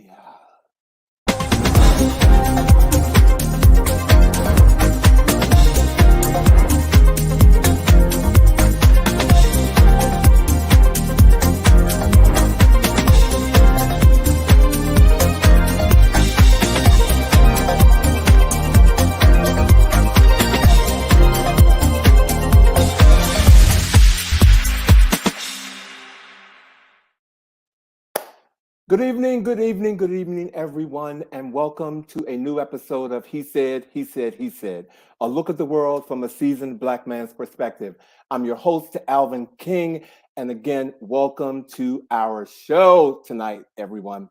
Yeah. Good evening, good evening, good evening, everyone, and welcome to a new episode of He Said, He Said, He Said, a look at the world from a seasoned Black man's perspective. I'm your host, Alvin King, and again, welcome to our show tonight, everyone.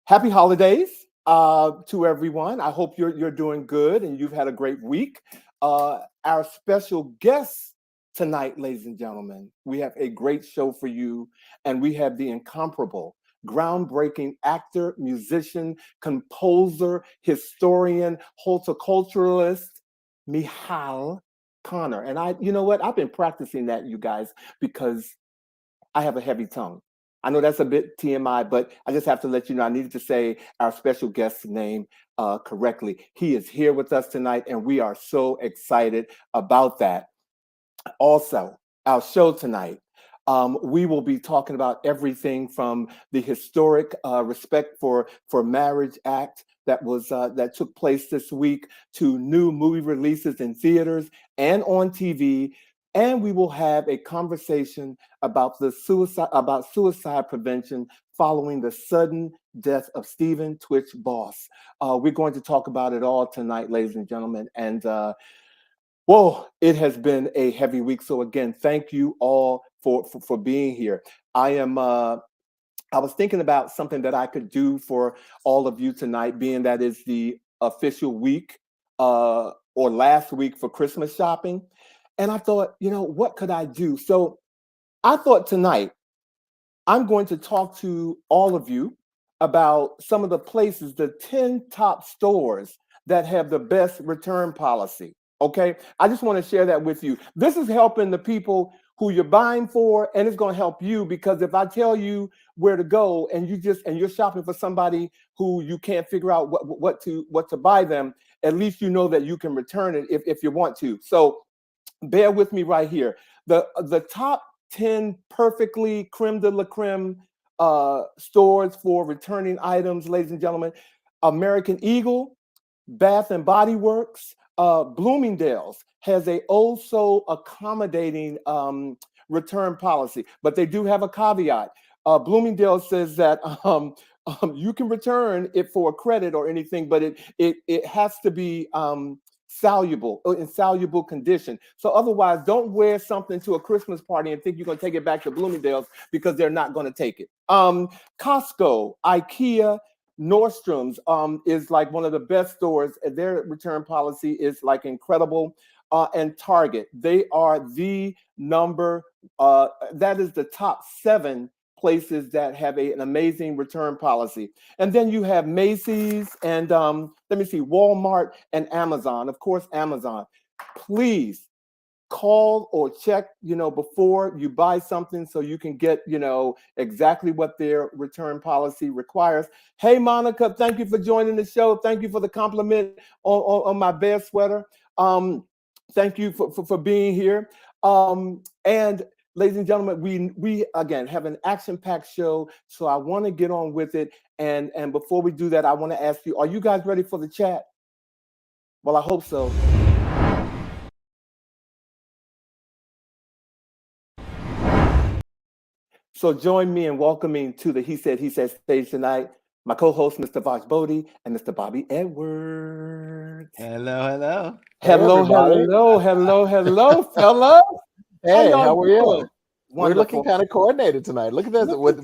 Happy holidays to everyone. I hope you're doing good and you've had a great week. Our special guest tonight, ladies and gentlemen, we have a great show for you, and we have the incomparable, groundbreaking actor, musician, composer, historian, horticulturalist, Michal Conner. And you know what? I've been practicing that, you guys, because I have a heavy tongue. I know that's a bit TMI, but I just have to let you know I needed to say our special guest's name correctly. He is here with us tonight, and we are so excited about that. Also, our show tonight, we will be talking about everything from the historic Respect for Marriage Act that took place this week to new movie releases in theaters and on TV. And we will have a conversation about suicide prevention following the sudden death of Stephen Twitch Boss. We're going to talk about it all tonight, ladies and gentlemen. And whoa, it has been a heavy week. So again, thank you all for being here. I was thinking about something that I could do for all of you tonight, being that is the official week or last week for Christmas shopping. And I thought, what could I do? So I thought tonight I'm going to talk to all of you about some of the places, the 10 top stores that have the best return policy. Okay, I just want to share that with you. This is helping the people who you're buying for, and it's going to help you, because if I tell you where to go and you're shopping for somebody who you can't figure out what to buy them, at least you know that you can return it if you want to. So bear with me right here. The top 10 perfectly creme de la creme stores for returning items, ladies and gentlemen: American Eagle, Bath and Body Works. Bloomingdale's has a so accommodating return policy, but they do have a caveat. Bloomingdale's says that you can return it for a credit or anything, but it has to be salable, in salable condition. So otherwise, don't wear something to a Christmas party and think you're going to take it back to Bloomingdale's, because they're not going to take it. Costco, IKEA, Nordstrom's is like one of the best stores. Their return policy is like incredible. And Target, they are the number, that is the top 7 places that have an amazing return policy. And then you have Macy's and Walmart and Amazon. Of course, Amazon. Please call or check, before you buy something, so you can get, exactly what their return policy requires. Hey, Monica, thank you for joining the show. Thank you for the compliment on my bear sweater. Thank you for being here. And ladies and gentlemen, we again have an action-packed show, so I want to get on with it. And before we do that, I want to ask you, are you guys ready for the chat? Well, I hope so. So join me in welcoming to the He Said stage tonight my co-host, Mr. Vash Bobby, and Mr. Bobby Edwards. Hello. Hello, fellas. Hey, how are you? Wonderful. We're looking kind of coordinated tonight. Look at this, with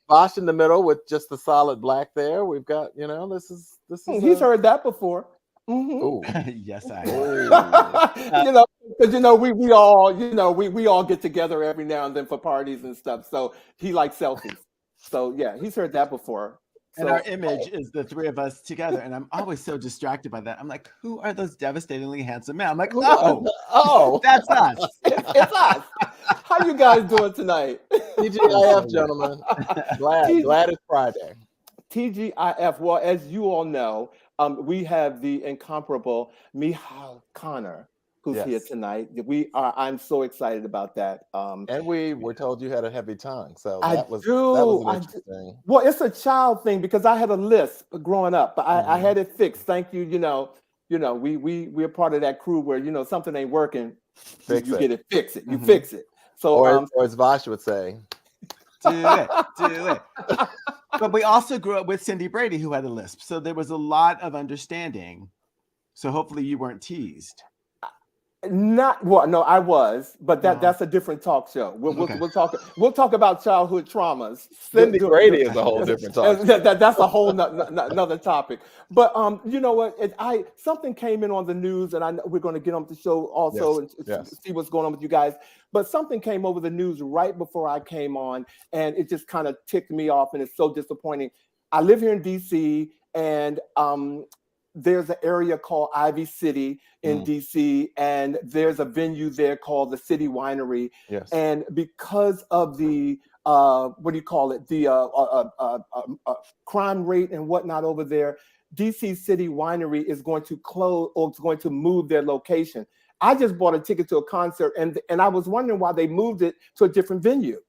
Vash in the middle with just the solid black there. We've got, this is. He's heard that before. Yes, I have. Because we all get together every now and then for parties and stuff. So he likes selfies. So yeah, he's heard that before. And our image is the 3 of us together, and I'm always so distracted by that. I'm like, who are those devastatingly handsome men? I'm like, oh, that's us. It's us. How you guys doing tonight? TGIF, gentlemen. Glad it's Friday. TGIF. Well, as you all know, we have the incomparable Michal Conner, who's here Yes. tonight. I'm so excited about that. And we were told you had a heavy tongue, so I that was do. an interesting. Well, it's a child thing because I had a lisp growing up, but I Mhm. had it fixed. Thank you. We're part of that crew where something ain't working, you get it, fix it, you fix it. So or as Vash would say, do it. But we also grew up with Cindy Brady, who had a lisp, so there was a lot of understanding. So hopefully you weren't teased. no, I was, but that's a different talk show. We'll talk about childhood traumas. Cindy Brady is a whole different talk. That's a whole another topic. But you know what? Something came in on the news, and we're going to get on the show also and see what's going on with you guys. But something came over the news right before I came on, and it just kind of ticked me off, and it's so disappointing. I live here in DC, and there's an area called Ivy City in DC, and there's a venue there called the City Winery. Yes. And because of the the crime rate and whatnot over there, DC City Winery is going to close or is going to move their location. I just bought a ticket to a concert, and I was wondering why they moved it to a different venue.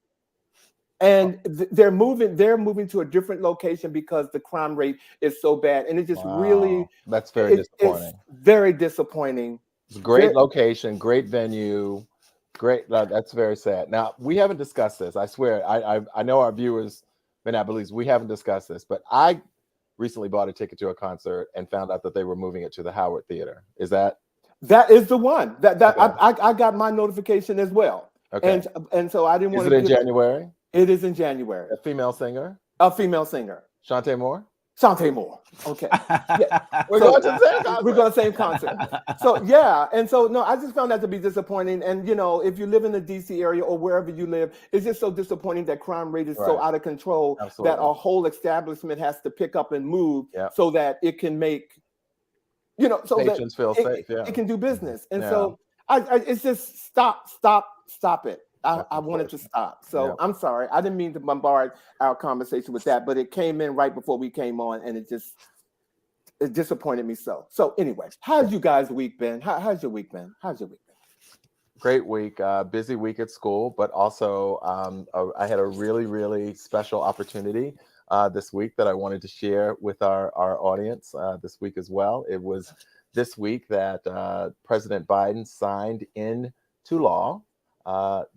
And they're moving to a different location because the crime rate is so bad, and it just really that's very disappointing. It's very disappointing. It's a great location, great venue, great. That's very sad. Now we haven't discussed this. I swear, I know our viewers may not believe we haven't discussed this, but I recently bought a ticket to a concert and found out that they were moving it to the Howard Theater. Is that is the one that okay. I got my notification as well. Okay. And so I didn't want to. Is it in January? It is in January. A female singer? A female singer. Shantae Moore? Shantae Moore. Okay. Yeah. We're going to the same concert. We're going to the same concert. So, yeah. And so, no, I just found that to be disappointing. And, if you live in the D.C. area or wherever you live, it's just so disappointing that crime rate is so out of control that a whole establishment has to pick up and move so that it can make, so patrons feel safe. It can do business. And so it's just stop it. I wanted to stop. So I'm sorry. I didn't mean to bombard our conversation with that, but it came in right before we came on, and it disappointed me so. So anyway, how's you guys' week been? How's your week been? Great week. Busy week at school, but also I had a really, really special opportunity this week that I wanted to share with our audience this week as well. It was this week that President Biden signed into law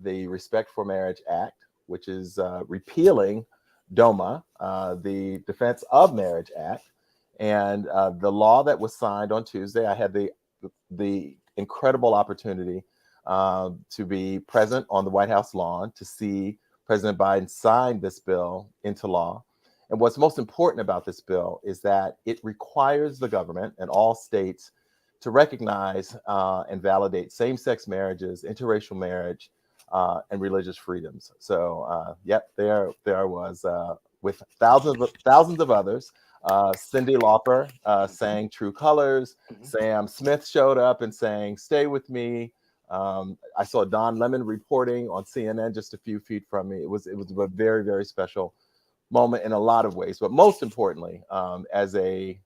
the Respect for Marriage Act, which is repealing DOMA, the Defense of Marriage Act. And the law that was signed on Tuesday, I had the incredible opportunity to be present on the White House lawn to see President Biden sign this bill into law. And what's most important about this bill is that it requires the government and all states to recognize and validate same-sex marriages, interracial marriage, and religious freedoms. So, there I was with thousands of others. Cyndi Lauper sang "True Colors." Sam Smith showed up and sang "Stay with Me." I saw Don Lemon reporting on CNN just a few feet from me. It was a very, very special moment in a lot of ways, but most importantly, as a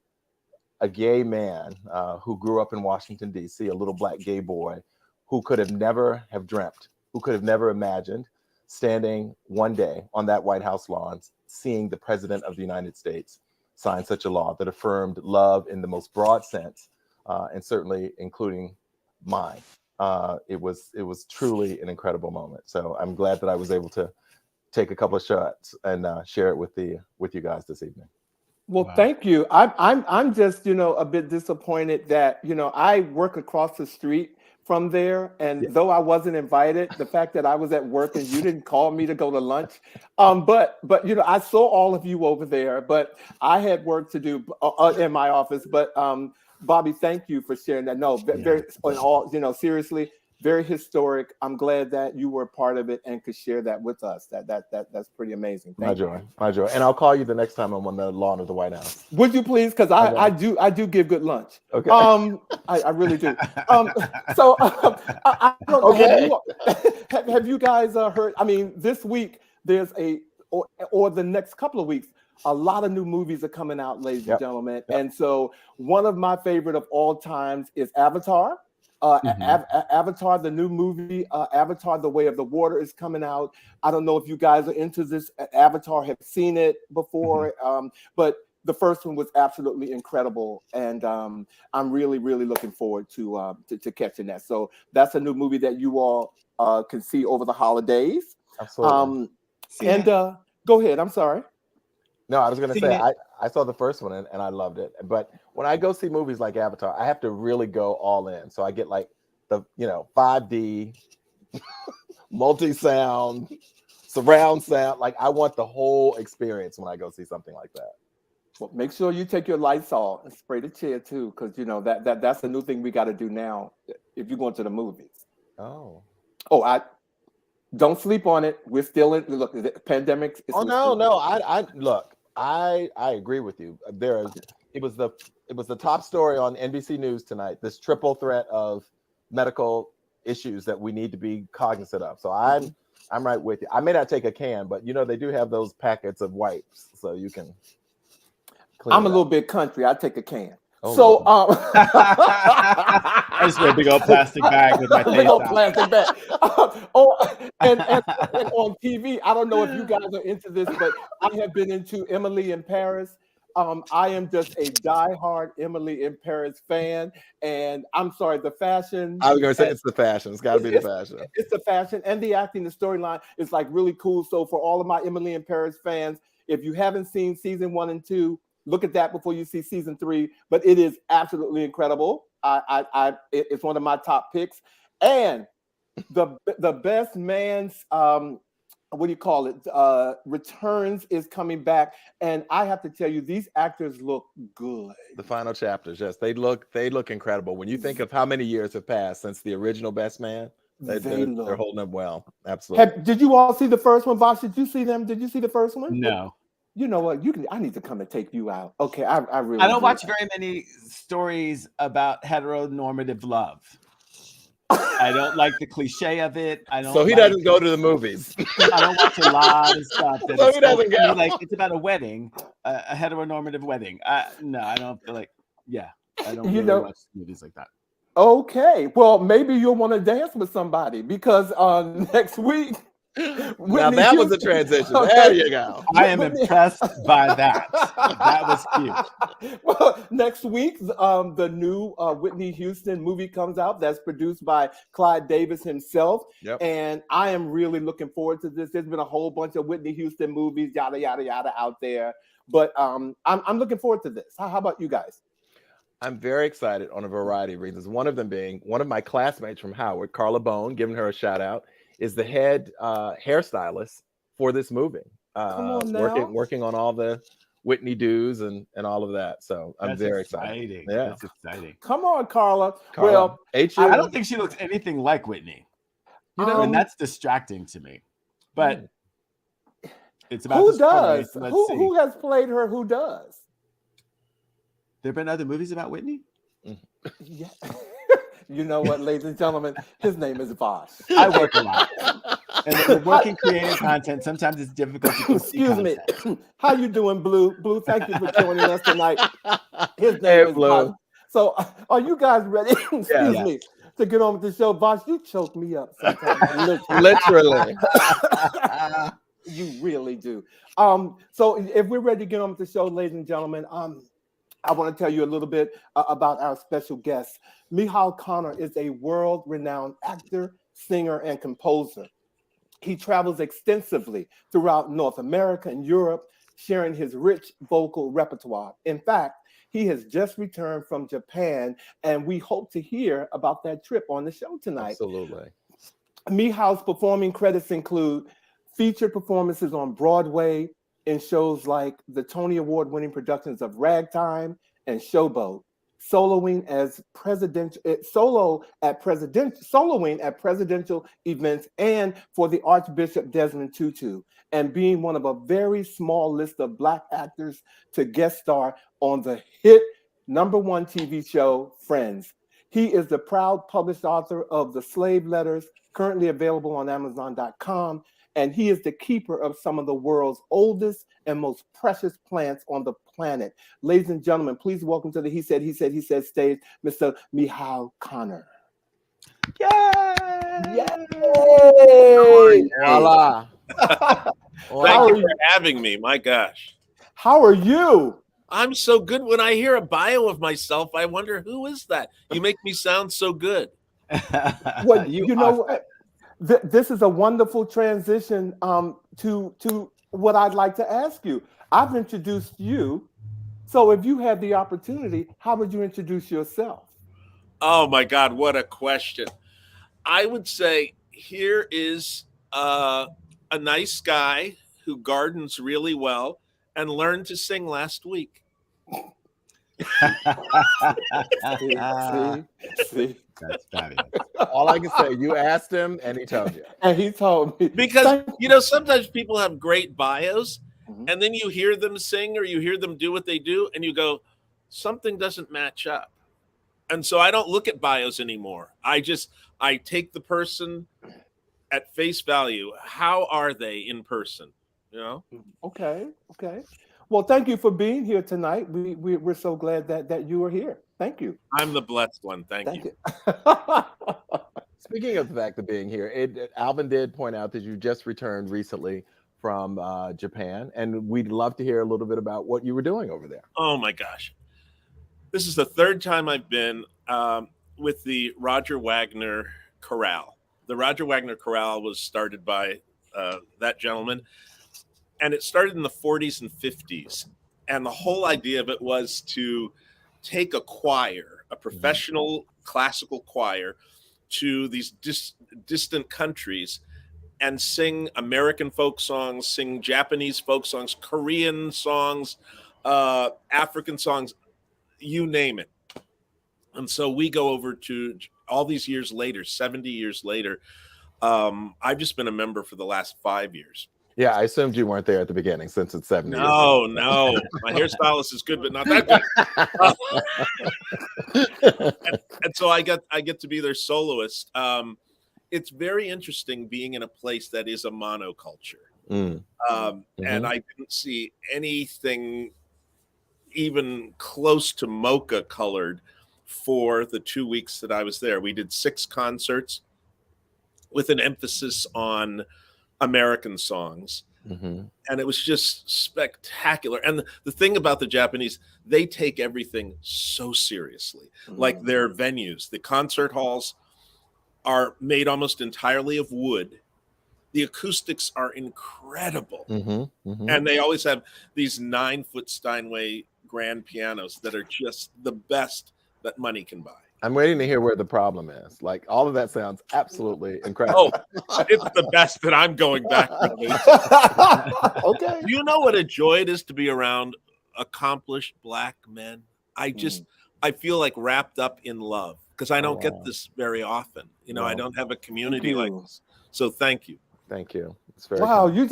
gay man who grew up in Washington, D.C., a little black gay boy who could have never have dreamt, who could have never imagined standing one day on that White House lawn, seeing the President of the United States sign such a law that affirmed love in the most broad sense, and certainly including mine. It was truly an incredible moment. So I'm glad that I was able to take a couple of shots and share it with you guys this evening. Well, thank you. I'm just a bit disappointed that I work across the street from there, and though I wasn't invited, the fact that I was at work and you didn't call me to go to lunch, but I saw all of you over there, but I had work to do in my office. But Bobby, thank you for sharing that. No, very in all seriously. Very historic. I'm glad that you were a part of it and could share that with us. That's pretty amazing. My joy. And I'll call you the next time I'm on the lawn of the White House. Would you please? Because I do give good lunch. Okay. I really do. So I don't know. Have you guys heard? I mean, this week there's or the next couple of weeks, a lot of new movies are coming out, ladies and gentlemen. Yep. And so one of my favorite of all times is Avatar. Avatar, the new movie, Avatar, The Way of the Water is coming out. I don't know if you guys are into this. Avatar, have seen it before, but the first one was absolutely incredible, and I'm really, really looking forward to catching that. So that's a new movie that you all can see over the holidays. Absolutely. Go ahead. I'm sorry. No, I was going to say, I saw the first one and I loved it. But when I go see movies like Avatar, I have to really go all in. So I get like the, 5D, multi-sound, surround sound. Like I want the whole experience when I go see something like that. Well, make sure you take your Lysol and spray the chair too, because that's a new thing we got to do now if you're going to the movies. Oh, I don't sleep on it. We're still in. Look, the pandemic. No. I agree with you. It was the top story on NBC News tonight. This triple threat of medical issues that we need to be cognizant of. So I'm right with you. I may not take a can, but they do have those packets of wipes, so you can. I'm a little bit country. I take a can. Oh, so I just wear a big old plastic bag with my face out. Plastic bag. And on TV, I don't know if you guys are into this, but I have been into Emily in Paris. I am just a diehard Emily in Paris fan, and I'm sorry, the fashion. I was going to say it's the fashion. It's got to be the fashion. It's the fashion and the acting, the storyline is like really cool. So for all of my Emily in Paris fans, if you haven't seen season 1 and 2. Look at that before you see season 3, but it is absolutely incredible. It's one of my top picks. And the best man's returns is coming back, and I have to tell you, these actors look good. The final chapters, yes, they look incredible. When you think of how many years have passed since the original Best Man, they're holding up well. Absolutely. Did you all see the first one, Vash? Did you see them? Did you see the first one? No. You know what? I need to come and take you out. Okay, I really. I don't watch very many stories about heteronormative love. I don't like the cliche of it. So he doesn't go to the movies. I don't watch a lot of stuff. So he doesn't go. Like it's about a wedding, a heteronormative wedding. No, I don't feel like. Yeah, I don't really watch movies like that. Okay, well maybe you'll want to dance with somebody because next week. Now that was a transition. Okay. There you go. I am impressed by that. That was cute. Well, next week, the new Whitney Houston movie comes out that's produced by Clyde Davis himself. Yep. And I am really looking forward to this. There's been a whole bunch of Whitney Houston movies, yada, yada, yada out there. But I'm looking forward to this. How about you guys? I'm very excited on a variety of reasons. One of them being one of my classmates from Howard, Carla Bone, giving her a shout out, is the head hairstylist for this movie. Working on all the Whitney do's and all of that. So I'm very excited. Yeah, that's exciting. Come on, Carla. Well, I don't think she looks anything like Whitney. And that's distracting to me. But it's about who does? Who has played her? Who does? There have been other movies about Whitney? Yeah. You know what, ladies and gentlemen, his name is Vash. I work a lot. And when we're working creative content, sometimes it's difficult to excuse me. How you doing, Blue? Blue, thank you for joining us tonight. His name is Blue. Vash. So are you guys ready? Excuse me. To get on with the show. Vash, you choke me up sometimes. Literally. You really do. So if we're ready to get on with the show, ladies and gentlemen, I want to tell you a little bit about our special guest. Michal Conner is a world-renowned actor, singer, and composer. He travels extensively throughout North America and Europe, sharing his rich vocal repertoire. In fact, he has just returned from Japan, and we hope to hear about that trip on the show tonight. Absolutely. Michal's performing credits include featured performances on Broadway in shows like the Tony Award-winning productions of Ragtime and Showboat, soloing at presidential events and for the Archbishop Desmond Tutu, and being one of a very small list of Black actors to guest star on the hit #1 TV show Friends. He is the proud published author of The Slave Letters, currently available on Amazon.com, and he is the keeper of some of the world's oldest and most precious plants on the planet. Ladies and gentlemen, please welcome to the He Said stage, Mr. Michal Conner. Yay! Yay! Voila. Thank you for having me. My gosh. How are you? I'm so good. When I hear a bio of myself, I wonder, who is that? You make me sound so good. Well, you know what? This is a wonderful transition to what I'd like to ask you. I've introduced you. So if you had the opportunity, how would you introduce yourself? Oh, my God. What a question. I would say here is a nice guy who gardens really well and learned to sing last week. See. That's fabulous. All I can say, you asked him and he told you. And he told me. Because, sometimes people have great bios and then you hear them sing or you hear them do what they do and you go, something doesn't match up. And so I don't look at bios anymore. I take the person at face value. How are they in person? Okay. Well, thank you for being here tonight. We're so glad that you are here. Thank you. I'm the blessed one. Thank you. Speaking of the fact of being here, Alvin did point out that you just returned recently from Japan, and we'd love to hear a little bit about what you were doing over there. Oh my gosh. This is the third time I've been with the Roger Wagner Chorale. The Roger Wagner Chorale was started by that gentleman, and it started in the 40s and 50s. And the whole idea of it was to take a choir, a professional classical choir, to these distant countries and sing American folk songs, sing Japanese folk songs, Korean songs, African songs, you name it. And so we go over to all these years later, 70 years later. I've just been a member for the last 5 years. Yeah, I assumed you weren't there at the beginning since it's 70 years. No. My hairstylist is good, but not that good. and so I get to be their soloist. It's very interesting being in a place that is a monoculture. And I didn't see anything even close to mocha colored for the 2 weeks that I was there. We did 6 concerts with an emphasis on American songs. And it was just spectacular. And the thing about the Japanese, they take everything so seriously. Like their venues, the concert halls are made almost entirely of wood. The acoustics are incredible. And they always have these 9-foot Steinway grand pianos that are just the best that money can buy. I'm waiting to hear where the problem is. Like, all of that sounds absolutely incredible. Oh, it's the best that I'm going back to. Okay. Do you know what a joy it is to be around accomplished Black men? I feel like wrapped up in love because I don't get this very often. I don't have a community like this. So thank you. Thank you. It's very Wow, you're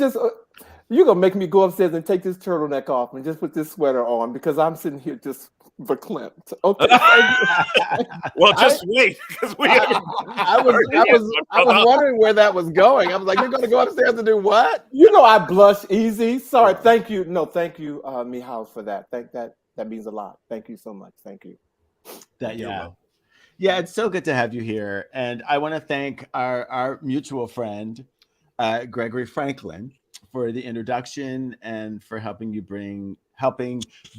gonna make me go upstairs and take this turtleneck off and just put this sweater on because I'm sitting here just verklempt. Okay. Well, just wait because we haven't. I was wondering where that was going. I was like, you're going to go upstairs and do what? I blush easy. Sorry. Thank you. No, thank you, Michal, for that. That means a lot. Thank you so much. Thank you. Yeah, it's so good to have you here. And I want to thank our mutual friend, Gregory Franklin, for the introduction and for helping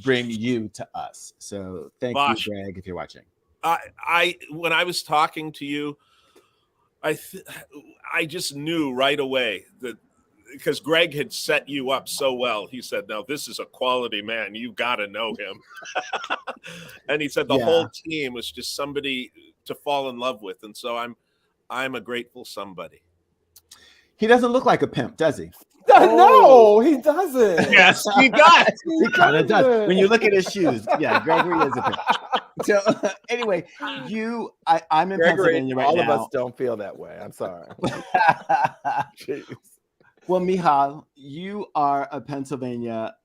bring you to us. So thank Vash, you, Greg, if you're watching. When I was talking to you, I just knew right away that because Greg had set you up so well. He said, "No, this is a quality man. You got to know him." And he said the whole team was just somebody to fall in love with, and so I'm a grateful somebody. He doesn't look like a pimp, does he? No, he doesn't. Yes, he does. He kind of does. When you look at his shoes, Gregory is a pimp. So anyway, I'm in Gregory, Pennsylvania right all now. of us don't feel that way. I'm sorry. Jeez. Well, Michal, you are a Pennsylvania.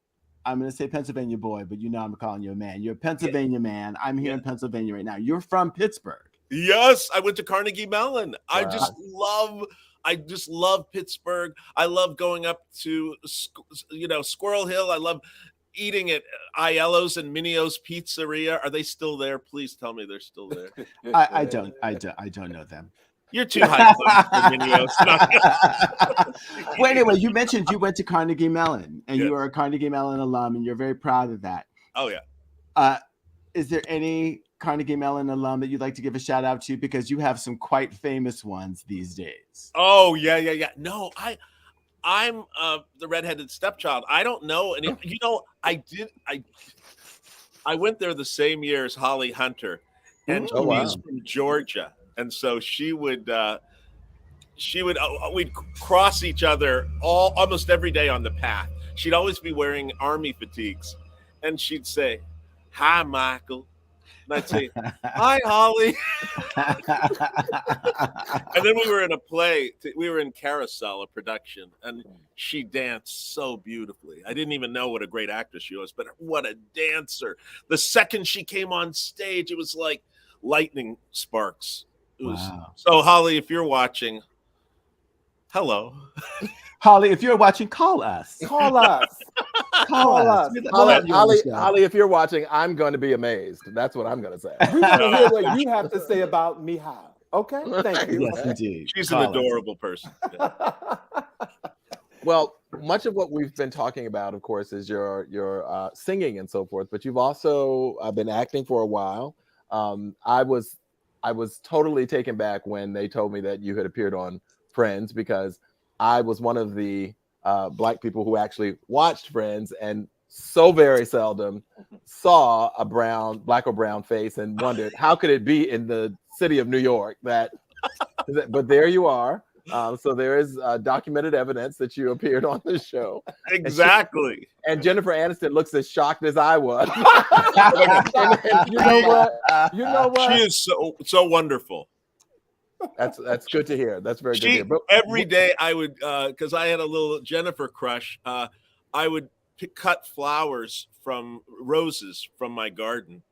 I'm going to say Pennsylvania boy, but I'm calling you a man. You're a Pennsylvania man. I'm here in Pennsylvania right now. You're from Pittsburgh. Yes, I went to Carnegie Mellon. Wow. I just love Pittsburgh. I love going up to Squirrel Hill. I love eating at Aiello's and Minio's Pizzeria. Are they still there? Please tell me they're still there. I don't know them. You're too high class for Minio's. Well, anyway, you mentioned you went to Carnegie Mellon, and Yes. you are a Carnegie Mellon alum, and you're very proud of that. Oh yeah. Is there any Carnegie Mellon alum that you'd like to give a shout out to, because you have some quite famous ones these days? Oh yeah. No, I'm the redheaded stepchild. I don't know, and I went there the same year as Holly Hunter, and Oh, wow. she's from Georgia, and so she would we'd cross each other almost every day on the path. She'd always be wearing army fatigues, and she'd say, "Hi, Michael," and I'd say, "Hi, Holly." And then we were in a play. We were in Carousel, a production, and she danced so beautifully. I didn't even know what a great actress she was, but what a dancer. The second she came on stage, it was like lightning sparks. It was, Wow. So, Holly, if you're watching, hello. Holly, if you're watching, call us. Call us. Call us. Holly, if you're watching, I'm going to be amazed. That's what I'm going to say. We want to hear what you have to say about Michal. Okay, thank you. Yes, indeed. She's Call an us. adorable person. Yeah. Well, much of what we've been talking about, of course, is your singing and so forth. But you've also been acting for a while. I was totally taken back when they told me that you had appeared on Friends, because I was one of the Black people who actually watched Friends and so very seldom saw a Black or brown face and wondered how could it be in the city of New York that. But there you are. So there is documented evidence that you appeared on the show. Exactly. And Jennifer Aniston looks as shocked as I was. And you know what? You know what? She is so wonderful. That's good to hear. That's very good to hear. But Every day I would, because I had a little Jennifer crush, I would cut roses from my garden,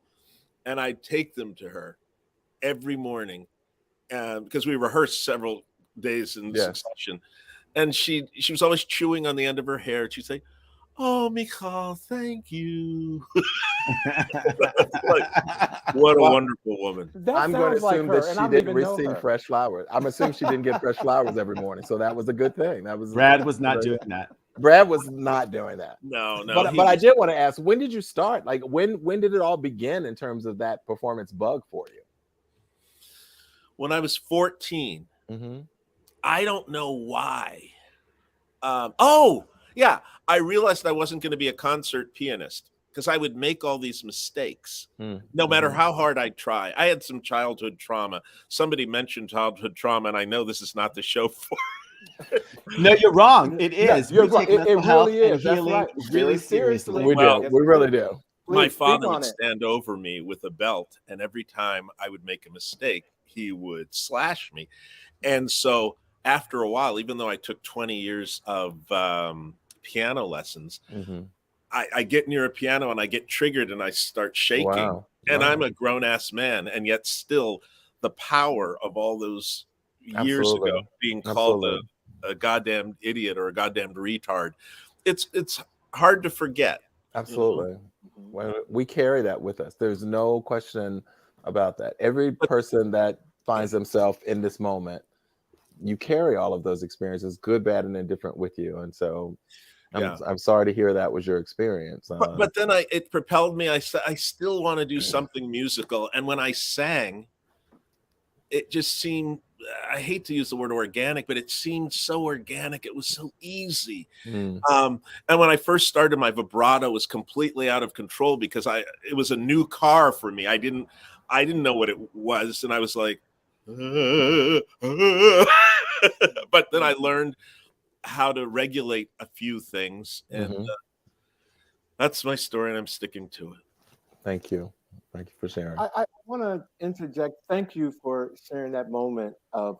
and I'd take them to her every morning, because we rehearsed several days in succession, and she was always chewing on the end of her hair. She'd say, "Oh, Michal, thank you." What a wonderful woman. I'm going to assume that she didn't receive fresh flowers. I'm assuming she didn't get fresh flowers every morning, so that was a good thing. Brad was not doing that. Brad was not doing that. No. But I did want to ask, when did you start? Like, when did it all begin in terms of that performance bug for you? When I was 14. Mm-hmm. I don't know why. I realized I wasn't going to be a concert pianist because I would make all these mistakes, no matter how hard I try. I had some childhood trauma. Somebody mentioned childhood trauma, and I know this is not the show for. No, you're wrong. It is. You're right. It really is. That's right. Really seriously. We really do. My father would stand over me with a belt, and every time I would make a mistake, he would slash me. And so after a while, even though I took 20 years of piano lessons, I get near a piano and I get triggered and I start shaking. Wow. And I'm a grown-ass man, and yet still the power of all those years ago being called a goddamn idiot or a goddamn retard. It's hard to forget. Absolutely. Well, we carry that with us. There's no question about that. Every person that finds themselves in this moment, you carry all of those experiences, good, bad, and indifferent with you. And so I'm sorry to hear that was your experience. But then it propelled me. I still want to do something musical. And when I sang, it just seemed, I hate to use the word organic, but it seemed so organic. It was so easy. And when I first started, my vibrato was completely out of control because it was a new car for me. I didn't know what it was. And I was like, but then I learned how to regulate a few things. And that's my story, and I'm sticking to it. Thank you. Thank you for sharing. I want to interject. Thank you for sharing that moment of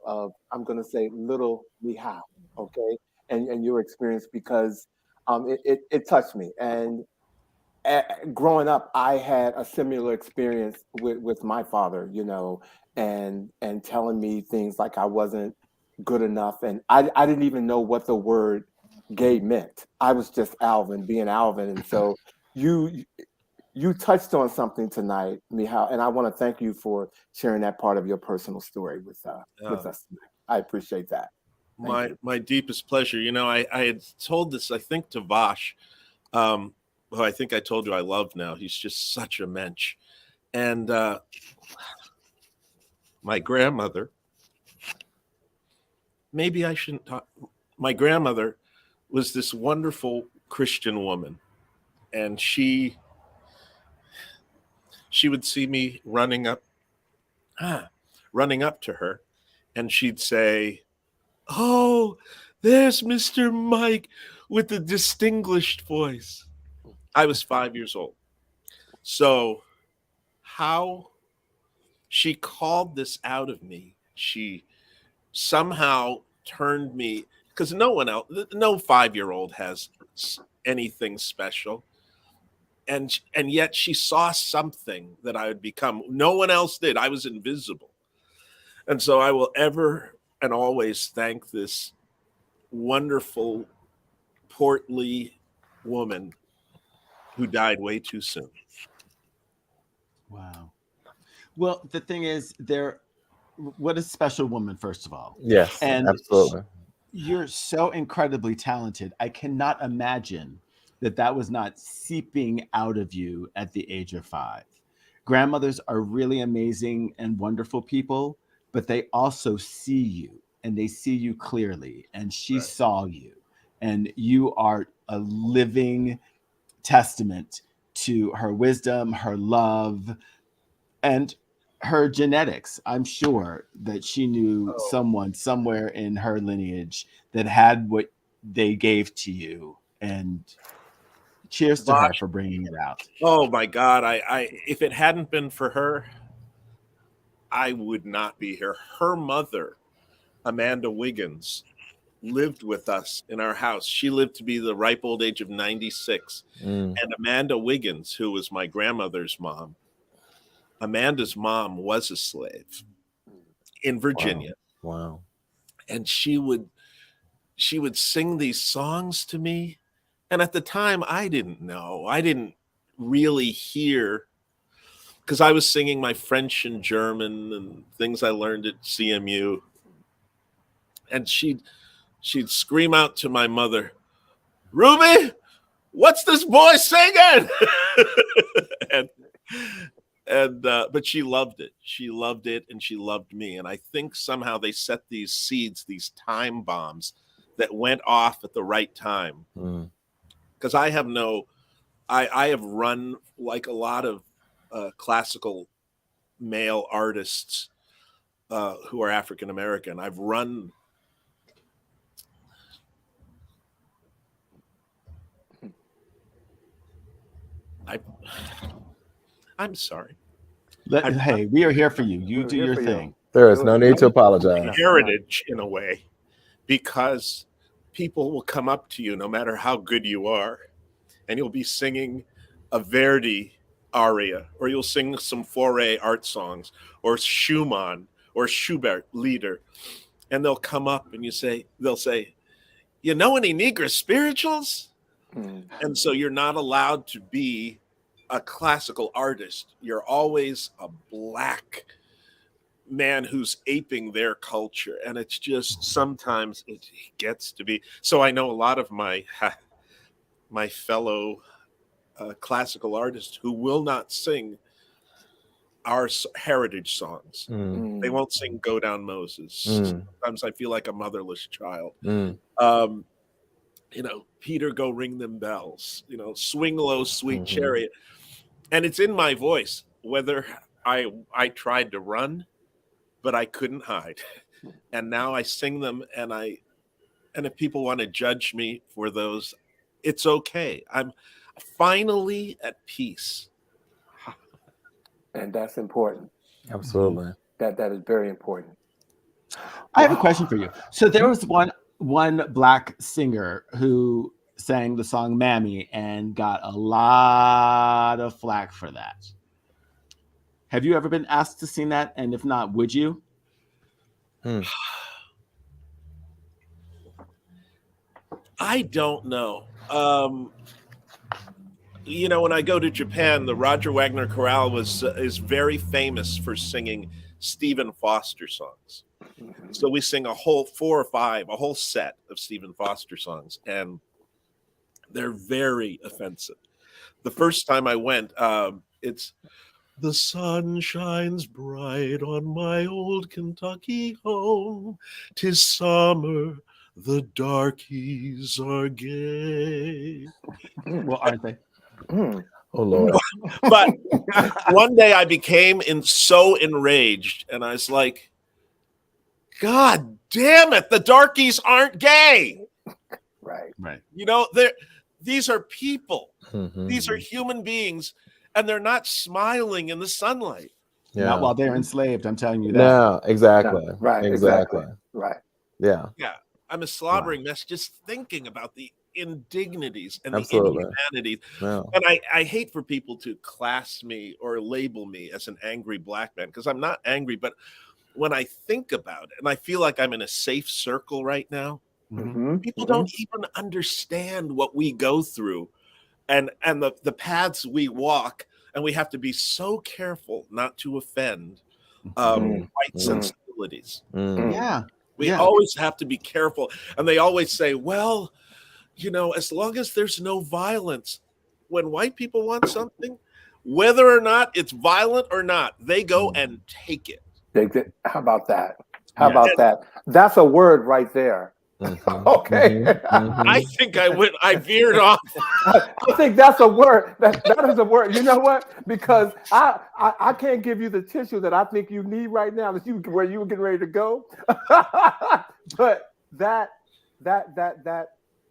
I'm going to say little Michal, okay, and your experience, because it touched me. And growing up, I had a similar experience with my father, and telling me things like I wasn't good enough, and I didn't even know what the word gay meant. I was just Alvin being Alvin, and so you touched on something tonight, Michal, and I want to thank you for sharing that part of your personal story with us tonight. I appreciate that. My deepest pleasure. You know, I had told this, I think, to Vash, who I think I told you I love now. He's just such a mensch. And my grandmother, maybe I shouldn't talk. My grandmother was this wonderful Christian woman, and she would see me running up to her, and she'd say, "Oh, there's Mr. Mike with the distinguished voice." I was 5 years old. So how she called this out of me, she somehow turned me, because no one else, no 5-year-old has anything special. And yet she saw something that I would become. No one else did. I was invisible. And so I will ever and always thank this wonderful, portly woman who died way too soon. Wow. Well, the thing is, what a special woman, first of all. Yes, and absolutely. You're so incredibly talented. I cannot imagine that was not seeping out of you at the age of 5. Grandmothers are really amazing and wonderful people, but they also see you, and they see you clearly, and she saw you, and you are a living testament to her wisdom, her love, and her genetics. I'm sure that she knew someone somewhere in her lineage that had what they gave to you, and cheers to her for bringing it out. Oh my God. I if it hadn't been for her, I would not be here. Her mother, Amanda Wiggins, lived with us in our house. She lived to be the ripe old age of 96. And Amanda Wiggins, who was my grandmother's mom, Amanda's mom was a slave in Virginia. Wow. And she would sing these songs to me. And at the time, I didn't know. I didn't really hear, because I was singing my French and German and things I learned at CMU. And she'd scream out to my mother, "Ruby, what's this boy singing?" But she loved it. She loved it, and she loved me. And I think somehow they set these seeds, these time bombs that went off at the right time. Because I have run like a lot of classical male artists who are African American. I've run. I'm sorry. Hey, we are here for you. You do your thing. There is no need to apologize. Heritage, in a way, because people will come up to you no matter how good you are, and you'll be singing a Verdi aria, or you'll sing some Fauré art songs, or Schumann, or Schubert Lieder, and they'll come up and they'll say, "You know any Negro spirituals?" And so you're not allowed to be a classical artist. You're always a black man who's aping their culture, and it's just sometimes it gets to be. So I know a lot of my fellow classical artists who will not sing our heritage songs. They won't sing "Go Down Moses." Sometimes I feel like a motherless child. Peter, go ring them bells. Swing low, sweet chariot. And it's in my voice, whether I tried to run, but I couldn't hide. And now I sing them, and if people want to judge me for those, it's okay. I'm finally at peace. And that's important. Absolutely. That is very important. I have a question for you. So there was one black singer who sang the song "Mammy" and got a lot of flack for that. Have you ever been asked to sing that? And if not, would you? I don't know. When I go to Japan, the Roger Wagner Chorale is very famous for singing Stephen Foster songs. So we sing a whole 4 or 5, a whole set of Stephen Foster songs, and they're very offensive. The first time I went, it's "The sun shines bright on my old Kentucky home. 'Tis summer, the darkies are gay." Well, aren't they? Oh Lord! But one day I became so enraged, and I was like, "God damn it! The darkies aren't gay." Right. These are people. These are human beings, and they're not smiling in the sunlight. Yeah. Not while they're enslaved. I'm telling you that. No, exactly. No, right. Exactly. Right. Yeah. Yeah. I'm a slobbering mess just thinking about the indignities and Absolutely. the inhumanities. Yeah. And I hate for people to class me or label me as an angry black man, because I'm not angry. But when I think about it, and I feel like I'm in a safe circle right now, people don't even understand what we go through and the paths we walk, and we have to be so careful not to offend white sensibilities. Yeah. We always have to be careful. And they always say, well, as long as there's no violence, when white people want something, whether or not it's violent or not, they go and take it. How about that? How about that? That's a word right there. Okay. I think I veered off. I think that's a word. That is a word. You know what? Because I can't give you the tissue that I think you need right now, where you were getting ready to go. But that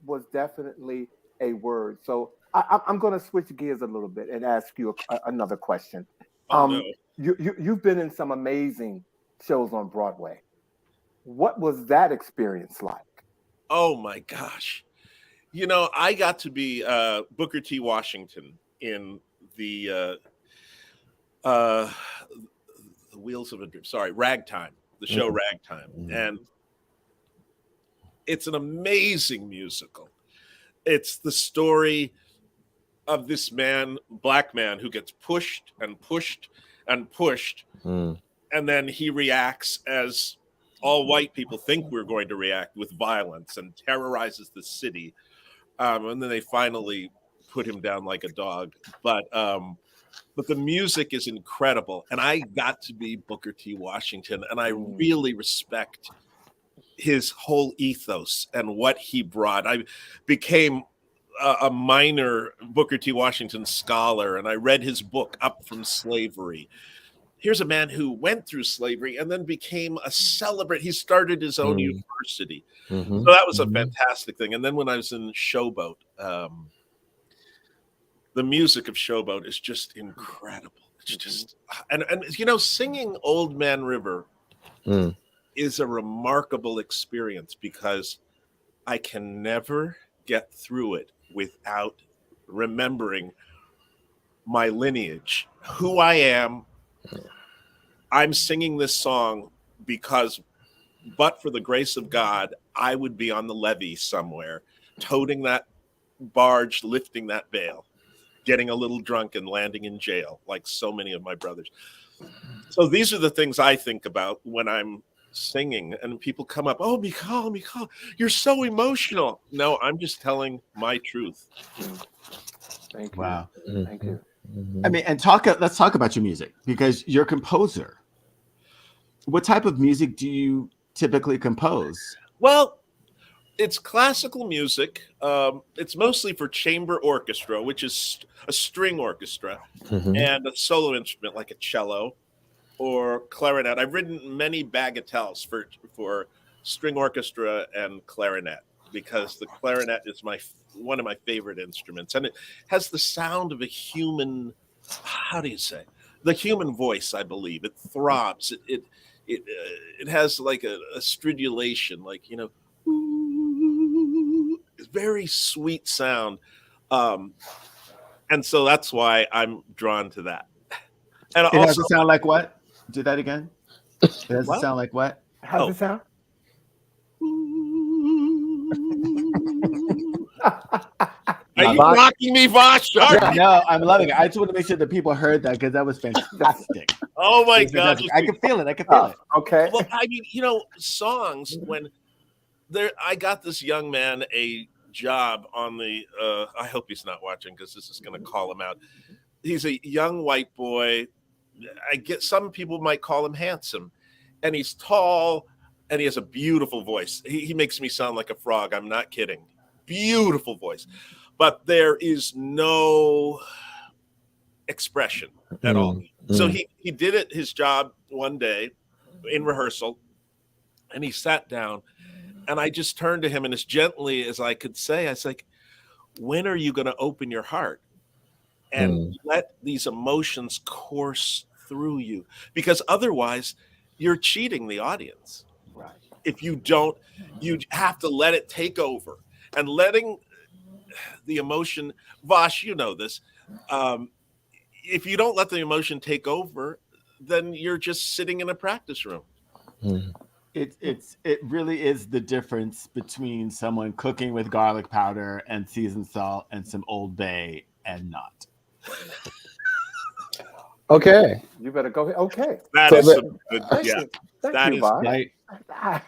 was definitely a word. So I'm going to switch gears a little bit and ask you another question. No. You've been in some amazing shows on Broadway. What was that experience like? Oh my gosh. I got to be Booker T. Washington in the Wheels of a Dream. Sorry, Ragtime, the show Ragtime. And it's an amazing musical. It's the story of this black man, who gets pushed and pushed and pushed. And then he reacts as all white people think we're going to react, with violence, and terrorizes the city. And then they finally put him down like a dog. But the music is incredible. And I got to be Booker T. Washington, and I really respect his whole ethos and what he brought. I became a minor Booker T. Washington scholar, and I read his book, Up from Slavery. Here's a man who went through slavery and then became a celebrant. He started his own university. So that was a fantastic thing. And then when I was in Showboat, the music of Showboat is just incredible. It's just, and singing Old Man River is a remarkable experience, because I can never get through it without remembering my lineage, who I am. I'm singing this song because, but for the grace of God, I would be on the levee somewhere, toting that barge, lifting that bale, getting a little drunk and landing in jail, like so many of my brothers. So these are the things I think about when I'm singing, and people come up, "Oh, Michal, you're so emotional." No, I'm just telling my truth. Thank you. Wow. Thank you. I mean, and let's talk about your music, because you're a composer. What type of music do you typically compose? Well, it's classical music. It's mostly for chamber orchestra, which is a string orchestra, and a solo instrument like a cello or clarinet. I've written many bagatelles for string orchestra and clarinet, because the clarinet is one of my favorite instruments, and it has the sound of a human. How do you say? The human voice, I believe. It throbs. It has like a stridulation, like, it's very sweet sound. And so that's why I'm drawn to that. And It has also, to sound like what? Do that again. It has What? to sound like what? How's Oh. it sound? are you Vash- mocking me, Vash? Are you? No, I'm loving it. I just want to make sure that people heard that because that was fantastic. Oh my It was God! fantastic. I can feel it. I can feel it. Okay. Well, I mean, songs when I got this young man a job on the. I hope he's not watching because this is going to call him out. He's a young white boy. I get some people might call him handsome, and he's tall, and he has a beautiful voice. He makes me sound like a frog. I'm not kidding. Beautiful voice, but there is no expression at all. So he did it his job one day in rehearsal, and he sat down, and I just turned to him, and as gently as I could say, I was like, when are you going to open your heart and let these emotions course through you? Because otherwise you're cheating the audience. Right. If you don't, you have to let it take over, and letting the emotion, Vash, you know this, if you don't let the emotion take over, then you're just sitting in a practice room. It really is the difference between someone cooking with garlic powder and seasoned salt and some Old Bay and not. Okay. You better go ahead. Okay. That So is the- some good, Thank yeah. you. Thank That you, is- Bob. Right? I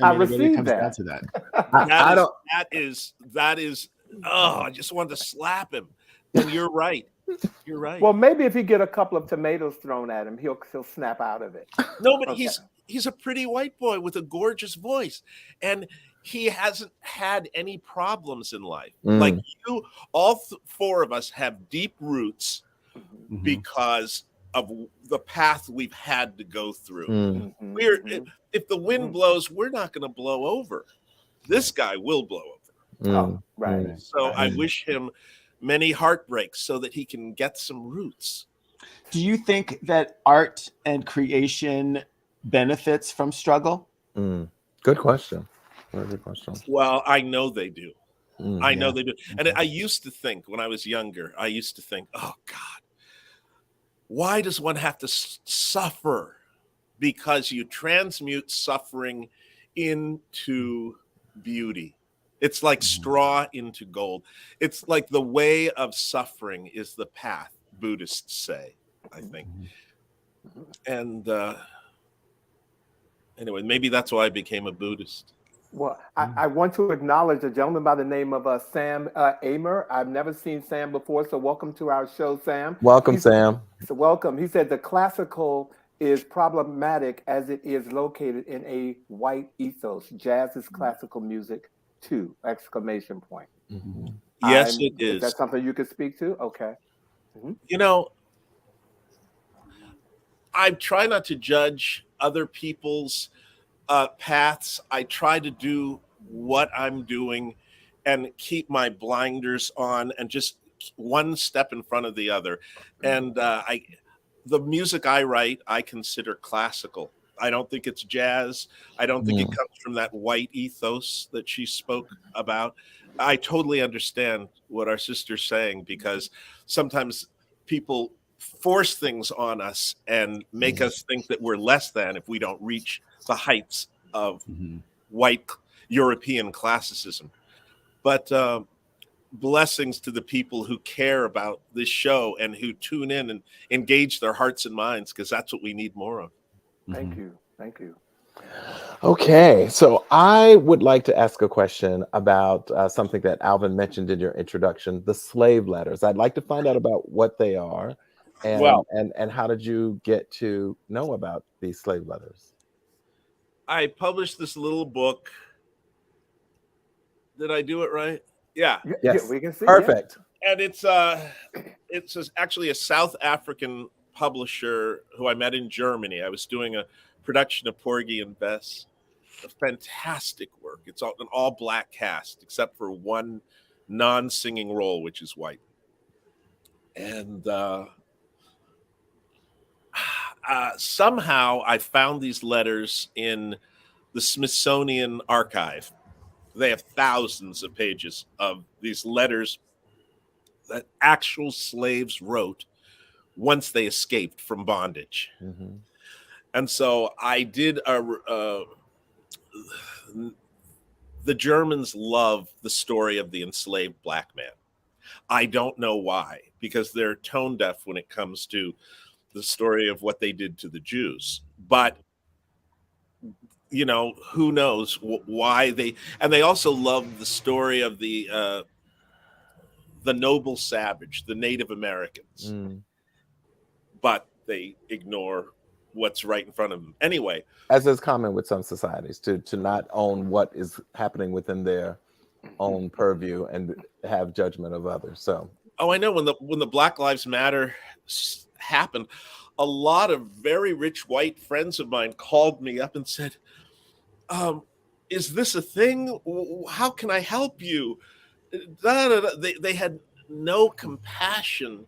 I mean, it really received comes down that. to that. That is. Oh, I just wanted to slap him. And you're right. You're right. Well, maybe if you get a couple of tomatoes thrown at him, he'll snap out of it. No, but Okay. he's a pretty white boy with a gorgeous voice, and he hasn't had any problems in life. Like you, all four of us have deep roots Mhm. because of the path we've had to go through. Mhm, We're mhm. if the wind blows, we're not going to blow over. This guy will blow over. Oh, right. So I wish him many heartbreaks so that he can get some roots. Do you think that art and creation benefits from struggle? Good question. Very good question. Well, I know they do. I know Yeah. they do. And I used to think when I was younger, oh God, why does one have to suffer? Because you transmute suffering into beauty. It's like straw into gold. It's like the way of suffering is the path, Buddhists say, I think. And anyway, maybe that's why I became a Buddhist. Well, I want to acknowledge a gentleman by the name of Sam Amer. I've never seen Sam before, so welcome to our show, Sam. Welcome, Sam. So welcome. He said the classical is problematic as it is located in a white ethos. Jazz is classical music too! Exclamation point. Yes, it is. Is that something you could speak to? Okay. I try not to judge other people's paths. I try to do what I'm doing and keep my blinders on and just one step in front of the other. And the music I write, I consider classical. I don't think it's jazz. I don't think it comes from that white ethos that she spoke about. I totally understand what our sister's saying, because sometimes people force things on us and make us think that we're less than if we don't reach the heights of white European classicism. But blessings to the people who care about this show and who tune in and engage their hearts and minds, because that's what we need more of. Thank you. Thank you. Okay, so I would like to ask a question about something that Alvin mentioned in your introduction, the slave letters. I'd like to find out about what they are, and how did you get to know about these slave letters? I published this little book. Did I do it right? Yeah. Yes, we can see. perfect. And it's actually a South African publisher who I met in Germany. I was doing a production of Porgy and Bess. A fantastic work. It's an all black cast except for one non-singing role, which is white. And somehow I found these letters in the Smithsonian archive. They have thousands of pages of these letters that actual slaves wrote once they escaped from bondage. Mm-hmm. And so I did the Germans love the story of the enslaved black man. I don't know why, because they're tone deaf when it comes to the story of what they did to the Jews. But you know, who knows why they also love the story of the noble savage, the Native Americans, but they ignore what's right in front of them. Anyway, as is common with some societies, to not own what is happening within their own purview and have judgment of others. So, I know when the Black Lives Matter happened, a lot of very rich white friends of mine called me up and said, "Is this a thing? How can I help you?" They had no compassion.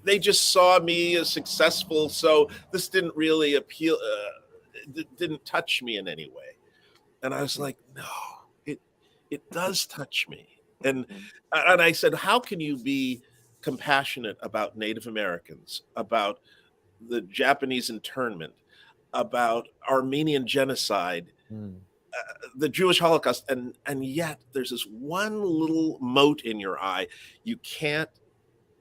They just saw me as successful, so this didn't really appeal. Didn't touch me in any way, and I was like, "No, it does touch me." And I said, "How can you be compassionate about Native Americans, about the Japanese internment, about Armenian genocide?" The Jewish Holocaust, and yet there's this one little mote in your eye. You can't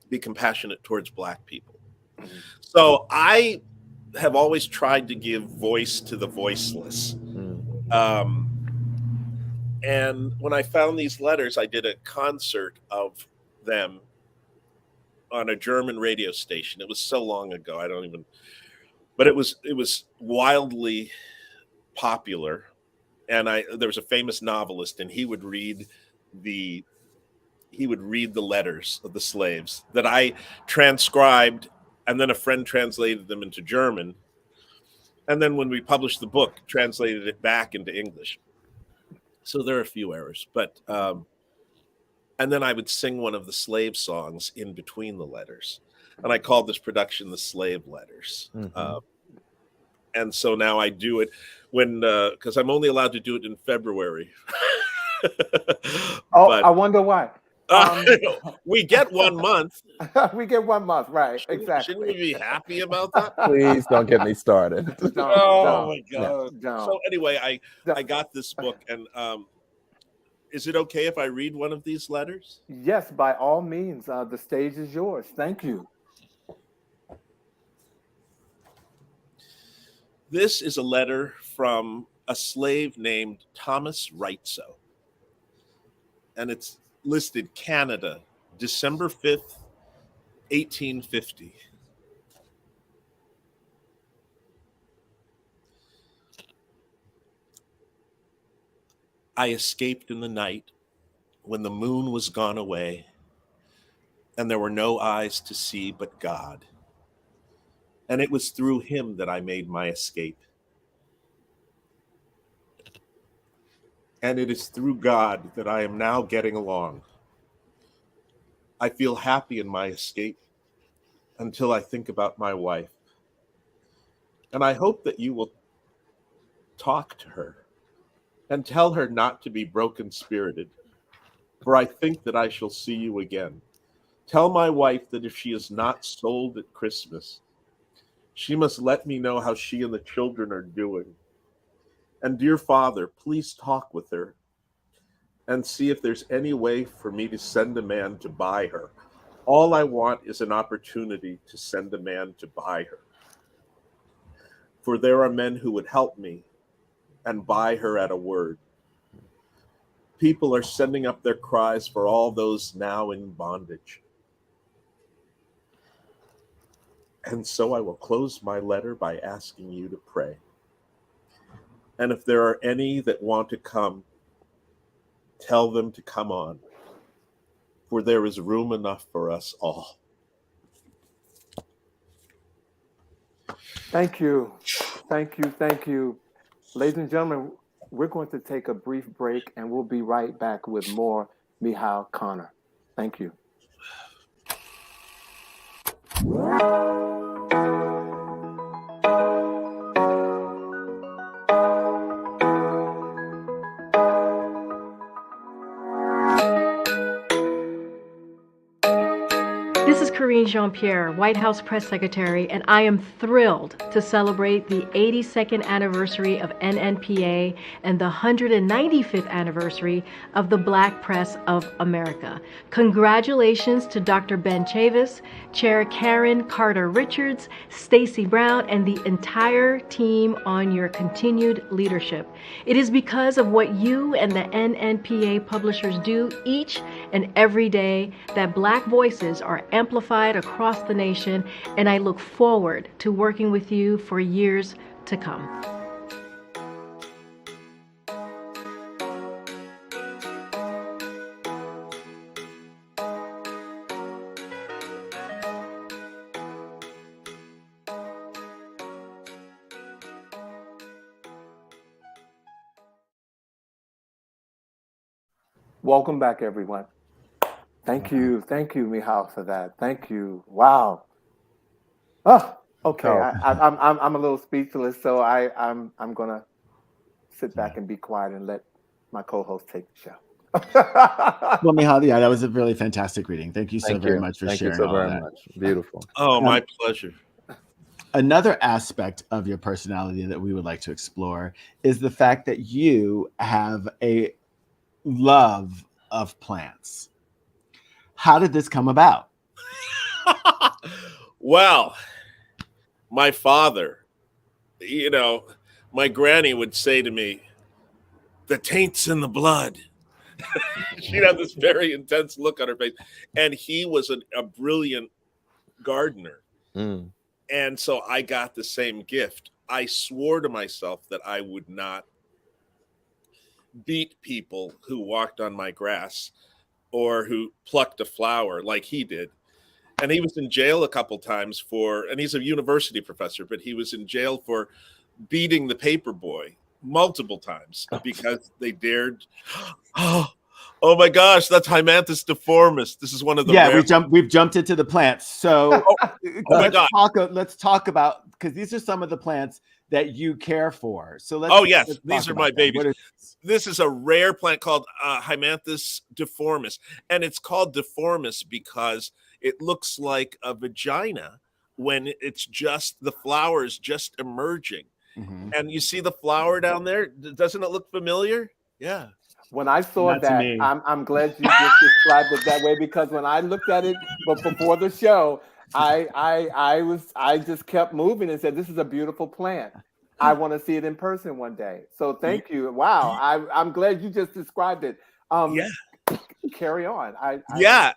be compassionate towards Black people. So I have always tried to give voice to the voiceless. And when I found these letters, I did a concert of them on a German radio station. It was so long ago, I don't even. But it was wildly popular. And there was a famous novelist, and he would read the letters of the slaves that I transcribed, and then a friend translated them into German, and then when we published the book, translated it back into English. So there are a few errors, but and then I would sing one of the slave songs in between the letters, and I called this production the Slave Letters. And so now I do it when because I'm only allowed to do it in February. But, I wonder why. We get 1 month. We get 1 month, right? Exactly. Shouldn't we be happy about that? Please don't get me started. Oh my God! So anyway, I got this book, and is it okay if I read one of these letters? Yes, by all means. The stage is yours. Thank you. This is a letter from a slave named Thomas Wrightso, and it's listed Canada, December 5th, 1850. I escaped in the night when the moon was gone away, and there were no eyes to see but God. And it was through him that I made my escape. And it is through God that I am now getting along. I feel happy in my escape until I think about my wife. And I hope that you will talk to her and tell her not to be broken-spirited, for I think that I shall see you again. Tell my wife that if she is not sold at Christmas, she must let me know how she and the children are doing. And dear Father, please talk with her and see if there's any way for me to send a man to buy her. All I want is an opportunity to send a man to buy her. For there are men who would help me and buy her at a word. People are sending up their cries for all those now in bondage. And so I will close my letter by asking you to pray. And if there are any that want to come, tell them to come on, for there is room enough for us all. Thank you. Thank you. Thank you. Ladies and gentlemen, we're going to take a brief break, and we'll be right back with more Michal Conner. Thank you. This is Karine Jean-Pierre, White House Press Secretary, and I am thrilled to celebrate the 82nd anniversary of NNPA and the 195th anniversary of the Black Press of America. Congratulations to Dr. Ben Chavis, Chair Karen Carter Richards, Stacy Brown, and the entire team on your continued leadership. It is because of what you and the NNPA publishers do each and every day that Black voices are amplified across the nation, and I look forward to working with you for years to come. Welcome back, everyone. Thank you, Michal, for that. Thank you. Wow. Oh, okay. I'm a little speechless, so I'm gonna sit back and be quiet and let my co-host take the show. Well, Michal, yeah, that was a really fantastic reading. Thank you so very much for sharing. Thank you so all very that. much. Beautiful. Oh, my pleasure. Another aspect of your personality that we would like to explore is the fact that you have a love of plants. How did this come about? Well, my father, my granny would say to me, "The taint's in the blood." She'd have this very intense look on her face. And he was a brilliant gardener. Mm. And so I got the same gift. I swore to myself that I would not beat people who walked on my grass or who plucked a flower like he did. And he was in jail a couple times and he's a university professor, but he was in jail for beating the paper boy multiple times because they dared. Oh my gosh, that's Hymanthus deformis. This is one of the we've jumped into the plants. So let's talk about, because these are some of the plants that you care for. So let's these are my babies. This is a rare plant called Hymanthus deformis, and it's called deformis because it looks like a vagina when it's just the flower is just emerging. Mm-hmm. And you see the flower down there? Doesn't it look familiar? Yeah. When I saw that, I'm glad you just described it that way, because when I looked at it before the show, I just kept moving and said, "This is a beautiful plant. I want to see it in person one day." So thank you. Wow, I'm glad you just described it. Carry on.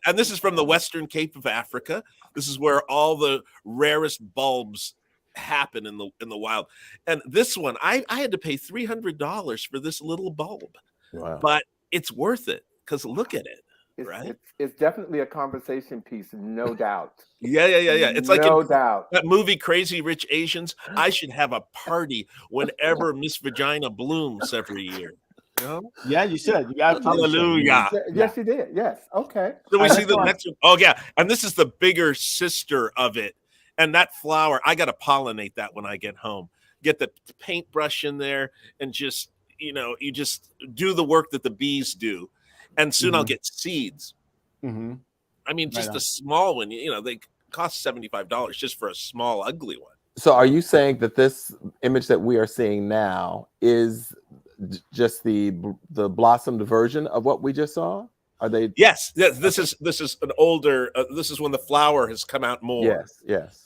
And this is from the Western Cape of Africa. This is where all the rarest bulbs happen in the wild. And this one, I had to pay $300 for this little bulb. Wow. But it's worth it because look at it. It's definitely a conversation piece, no doubt. Yeah. It's like no doubt. That movie Crazy Rich Asians. I should have a party whenever Miss Vagina blooms every year. You know? Yeah, you should. Hallelujah. Yes, you did. Yes. Okay. So we see the next one. Oh yeah, and this is the bigger sister of it. And that flower, I got to pollinate that when I get home. Get the paintbrush in there and just. You just do the work that the bees do, and soon I'll get seeds. Mm-hmm. I mean, just a small one, they cost $75 just for a small, ugly one. So are you saying that this image that we are seeing now is just the blossomed version of what we just saw? Are they? Yes. This is an older, this is when the flower has come out more. Yes.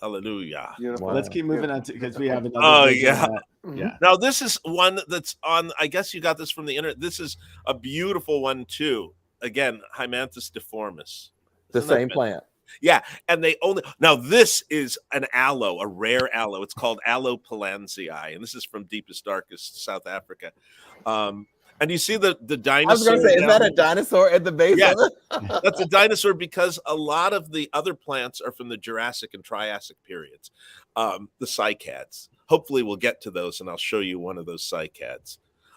Hallelujah. Wow. Let's keep moving on because we have another. Yeah. Now this is one that's on. I guess you got this from the internet. This is a beautiful one too. Again, Hymanthus deformis. The same plant. Yeah, and this is an aloe, a rare aloe. It's called Aloe palanzii, and this is from deepest, darkest South Africa. And you see the dinosaur. I was going to say, is that a dinosaur at the base of it? That's a dinosaur because a lot of the other plants are from the Jurassic and Triassic periods, the cycads. Hopefully we'll get to those, and I'll show you one of those cycads.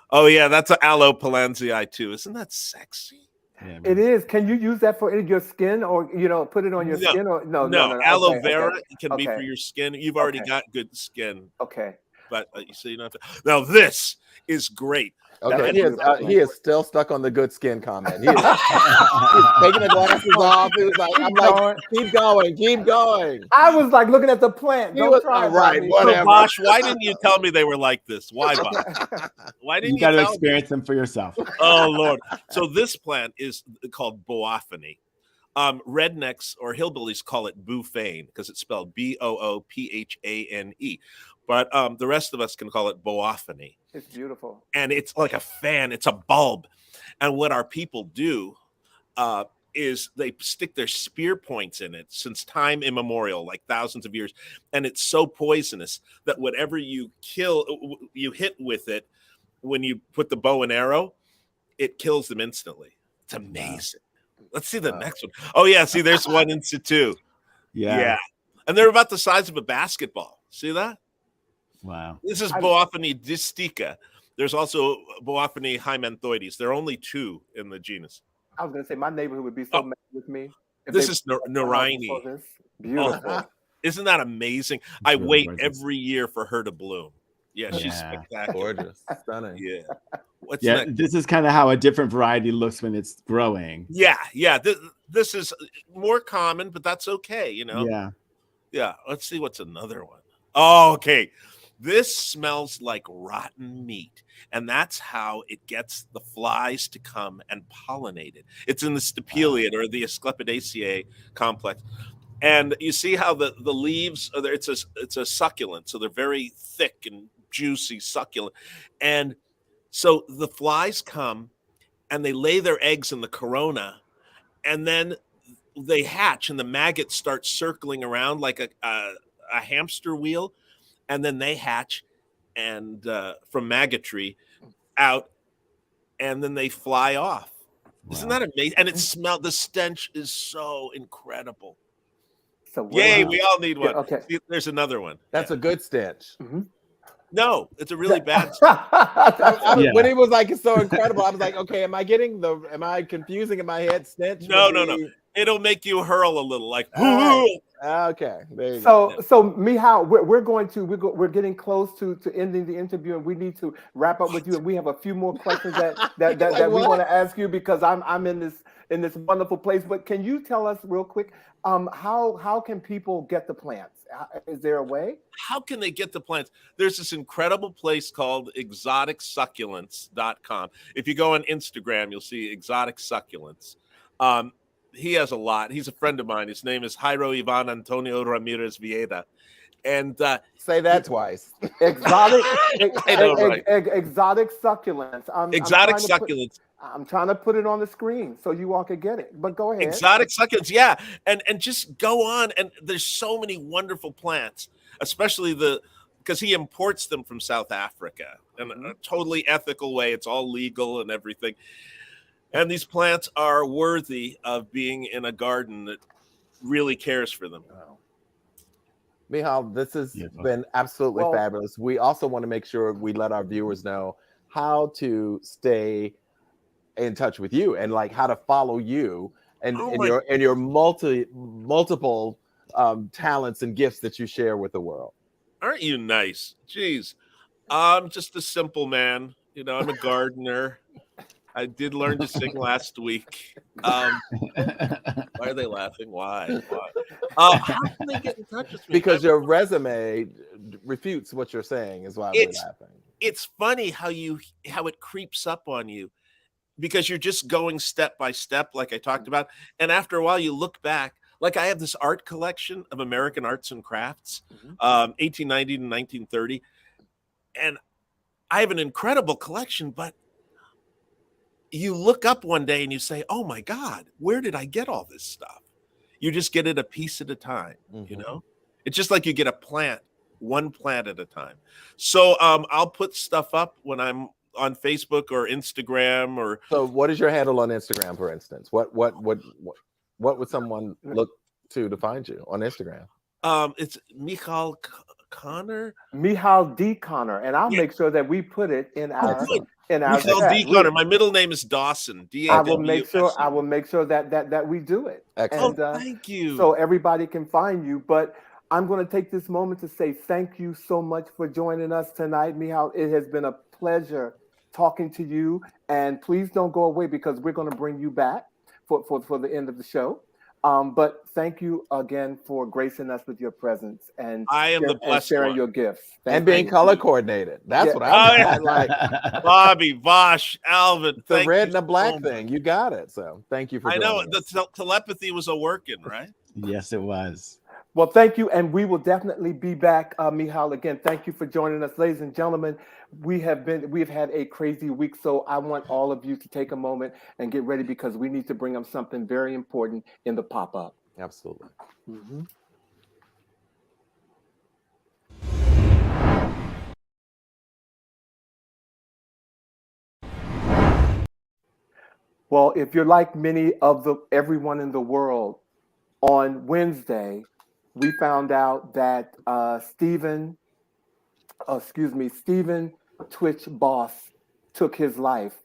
Oh, yeah, that's an Aloe palanzii, too. Isn't that sexy? Yeah, it is. Can you use that for your skin or, put it on your skin? Or No. Aloe vera can be for your skin. You've already got good skin. Okay. but you see, now this is great. Okay, That's he is still stuck on the good skin comment. He's taking the glasses off. He was like, I'm like, keep going, keep going. I was like looking at the plant. He was try it, right, Bobby. whatever. So, Vash, why didn't you tell me they were like this? Why, Vash? Why didn't You you got to tell me? experience them for yourself. Oh, Lord. So this plant is called boophany. Rednecks or hillbillies call it bouphane because it's spelled Boophane. But the rest of us can call it boophany. It's beautiful. And it's like a fan. It's a bulb. And what our people do is they stick their spear points in it since time immemorial, like thousands of years. And it's so poisonous that whatever you hit with it, when you put the bow and arrow, it kills them instantly. It's amazing. Wow. Let's see the next one. Oh, yeah. See, there's one in situ. Yeah. And they're about the size of a basketball. See that? Wow. This is Boophany distica. There's also Boophany hymanthoides. There are only two in the genus. I was going to say, my neighborhood would be so mad with me. This is Narayani. Beautiful. Oh, isn't that amazing? I wait every year for her to bloom. Yeah, she's spectacular. Gorgeous. Stunning. Yeah. What's yeah, next? This is kind of how a different variety looks when it's growing. Yeah. This is more common, but that's okay, you know? Yeah. Let's see what's another one. Oh, okay. This smells like rotten meat, and that's how it gets the flies to come and pollinate it. It's in the Stapeliid or the Asclepidaceae complex. And you see how the leaves are there, it's a succulent, so they're very thick and juicy succulent. And so the flies come and they lay their eggs in the corona, and then they hatch and the maggots start circling around like a hamster wheel. And then they hatch and from maggotry out, and then they fly off. Wow. Isn't that amazing? And the stench is so incredible. So yay, we all need one. Yeah, okay. See, there's another one. That's a good stench. Mm-hmm. No, it's a really bad stench. When he was like, it's so incredible, I was like, okay, am I confusing in my head stench? No. It'll make you hurl a little, like. Okay, there you go. So Michal, we're getting close to ending the interview, and we need to wrap up with you. And we have a few more questions that we want to ask you because I'm in this wonderful place. But can you tell us real quick, how can people get the plants? Is there a way? How can they get the plants? There's this incredible place called exoticsucculents.com. If you go on Instagram, you'll see exotic succulents. He has a lot. He's a friend of mine. His name is Jairo Ivan Antonio Ramirez Vieda. And say that twice. Exotic succulents. Exotic succulents. I'm trying to put it on the screen so you all can get it. But go ahead. Exotic succulents, yeah. And just go on. And there's so many wonderful plants, especially because he imports them from South Africa in a totally ethical way. It's all legal and everything. And these plants are worthy of being in a garden that really cares for them. Wow. Michal, this has been absolutely fabulous. We also want to make sure we let our viewers know how to stay in touch with you and like how to follow you and your multiple talents and gifts that you share with the world. Aren't you nice? Jeez. I'm just a simple man. You know, I'm a gardener. I did learn to sing last week. Why are they laughing? Why? How can they get in touch with me? Because your resume refutes what you're saying is why we're laughing. It's funny how it creeps up on you because you're just going step by step, like I talked about. And after a while, you look back. Like I have this art collection of American arts and crafts, 1890 to 1930. And I have an incredible collection, but you look up one day and you say, oh my God, where did I get all this stuff? You just get it a piece at a time, you know? It's just like you get a plant, one plant at a time. So I'll put stuff up when I'm on Facebook or Instagram or. So what is your handle on Instagram, for instance? What would someone look to find you on Instagram? It's Michal Conner. Michal D. Conner. And I'll make sure that we put it in our Michal D. Conner. My middle name is Dawson. I will make sure that we do it. Excellent. And, thank you. So everybody can find you. But I'm going to take this moment to say thank you so much for joining us tonight, Michal. It has been a pleasure talking to you. And please don't go away because we're going to bring you back for the end of the show. But thank you again for gracing us with your presence and, I am the blessed sharing one. your gifts. And being color coordinated. That's what I like. Bobby, Vash, Alvin. It's the red and the black thing. You got it. So thank you for joining us. The telepathy was a working, right? Yes, it was. Well, thank you. And we will definitely be back, Michal. Again, thank you for joining us. Ladies and gentlemen, we've had a crazy week. So I want all of you to take a moment and get ready because we need to bring up something very important in the pop-up. Absolutely. Mm-hmm. Well, if you're like many of everyone in the world, on Wednesday, we found out that Stephen Twitch Boss took his life.